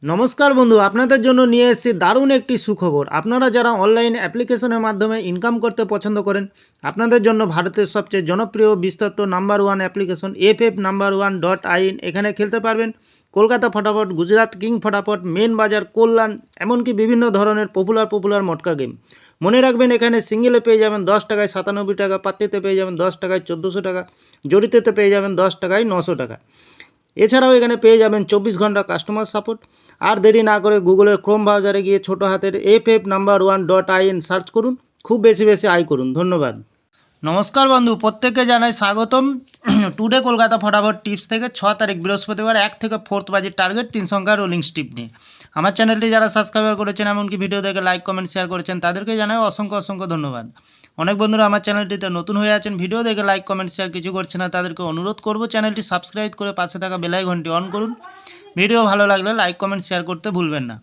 নমস্কার বন্ধু, আপনাদের জন্য নিয়ে এসেছি দারুণ একটি সুখবর। আপনারা যারা অনলাইন অ্যাপ্লিকেশনের মাধ্যমে ইনকাম করতে পছন্দ করেন, আপনাদের জন্য ভারতের সবচেয়ে জনপ্রিয় বিস্তৃত নাম্বার ওয়ান অ্যাপ্লিকেশন FF1.in এখানে খেলতে পারবেন। কলকাতা ফটাফট, গুজরাট কিং ফটাফট, মেন বাজার, কল্যাণ, এমনকি বিভিন্ন ধরনের পপুলার মটকা গেম। মনে রাখবেন, এখানে সিঙ্গেলে পেয়ে যাবেন 10 টাকায় 97 টাকা, পাত্তিতে পেয়ে যাবেন 10 টাকায় 1400 টাকা, জড়িতেতে পেয়ে যাবেন 10 টাকায় 900 টাকা। এছাড়াও এখানে পেয়ে যাবেন 24 ঘন্টা কাস্টমার সাপোর্ট। আর দেরি না করে গুগলের ক্রোম ব্রাউজারে গিয়ে ছোটো হাতের FF1.in সার্চ করুন, খুব বেশি আয় করুন। ধন্যবাদ। নমস্কার বন্ধু, প্রত্যেককে জানাই স্বাগতম টুডে কলকাতা ফটাফট টিপস থেকে। 6 তারিখ বৃহস্পতিবার 1 থেকে 4 বাজির টার্গেট 3 সংখ্যার রোলিং স্টিপ নিয়ে। আমার চ্যানেলটি যারা সাবস্ক্রাইব করেছেন, এমনকি ভিডিও দেখে লাইক কমেন্ট শেয়ার করেছেন, তাদেরকে জানাই অসংখ্য ধন্যবাদ। অনেক বন্ধুরা আমার চ্যানেলটিতে নতুন হয়ে আছেন, ভিডিও দেখে লাইক কমেন্ট শেয়ার কিছু করছে না, তাদেরকে অনুরোধ করব চ্যানেলটি সাবস্ক্রাইব করে পাশে থাকা বেল আইকনটি অন করুন। ভিডিও ভালো লাগলে লাইক কমেন্ট শেয়ার করতে ভুলবেন না।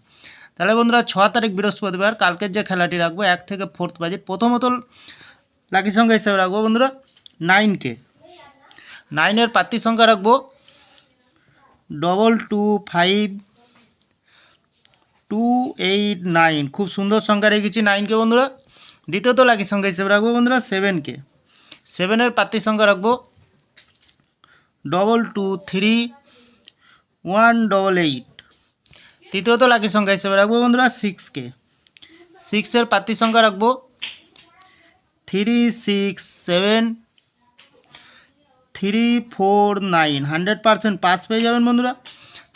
তাহলে বন্ধুরা, 6 তারিখ বৃহস্পতিবার কালকের যে খেলাটি রাখবো 1 থেকে 4 বাজে, প্রথমত লাকি সংখ্যা হিসেবে রাখবো বন্ধুরা 9কে। 9-এর প্রার্থী সংখ্যা রাখবো 225,289। খুব সুন্দর সংখ্যা রেখেছি 9কে বন্ধুরা। দ্বিতীয়ত লাকি সংখ্যা হিসেবে রাখবো বন্ধুরা 7কে। 7-এর প্রার্থী সংখ্যা রাখবো 223,188। তৃতীয়ত লাকি সংখ্যা হিসেবে রাখবো বন্ধুরা 6কে। 6-এর প্রার্থী সংখ্যা রাখবো 367,349। 100% পাস পেয়ে যাবেন বন্ধুরা।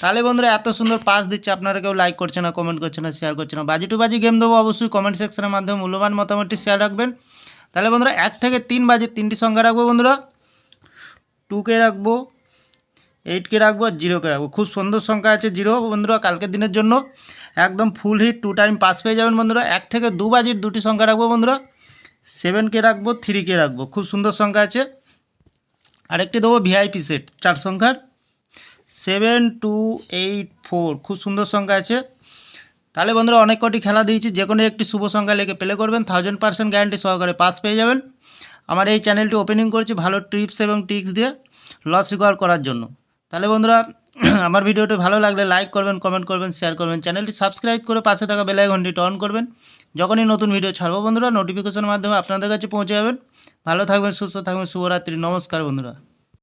তাহলে বন্ধুরা, এত সুন্দর পাস দিচ্ছে, আপনারা কেউ লাইক করছে না, কমেন্ট করছে না, শেয়ার করছে না। বাজি টু বাজি গেম দেবো, অবশ্যই কমেন্ট সেকশনের মাধ্যমে মূল্যবান মতামতটি শেয়ার রাখবেন। তাহলে বন্ধুরা, 1 থেকে 3 বাজে 3টি সংখ্যা রাখবো বন্ধুরা। 2কে রাখবো, 8কে রাখবো, আর 0কে রাখবো। খুব সুন্দর সংখ্যা আছে 0 বন্ধুরা, কালকের দিনের জন্য একদম ফুল হিট 2 টাইম পাস পেয়ে যাবেন বন্ধুরা। 1 থেকে 2 বাজির 2টি সংখ্যা রাখবো বন্ধুরা। 7কে রাখবো, 3কে রাখবো, খুব সুন্দর সংখ্যা আছে। আরেকটি দেবো ভিআইপি সেট 4 সংখ্যার 7284, খুব সুন্দর সংখ্যা আছে। তাহলে বন্ধুরা, অনেক কটি খেলা দিয়েছি, যে কোনো একটি শুভ সংখ্যা লেগে প্লে করবেন, 1000% গ্যারান্টি সহকারে পাস পেয়ে যাবেন। আমার এই চ্যানেলটি ওপেনিং করেছি ভালো টিপস এবং ট্রিক্স দিয়ে লস রিকভার করার জন্য। তাহলে বন্ধুরা, আমার ভিডিওটি ভালো লাগলে লাইক করবেন, কমেন্ট করবেন, শেয়ার করবেন, চ্যানেলটি সাবস্ক্রাইব করে পাশে থাকা বেল আইকনটি অন করবেন। যখনই নতুন ভিডিও ছাড়বো বন্ধুরা, নোটিফিকেশনের মাধ্যমে আপনাদের কাছে পৌঁছে যাবেন। ভালো থাকবেন, সুস্থ থাকবেন, শুভরাত্রি। নমস্কার বন্ধুরা।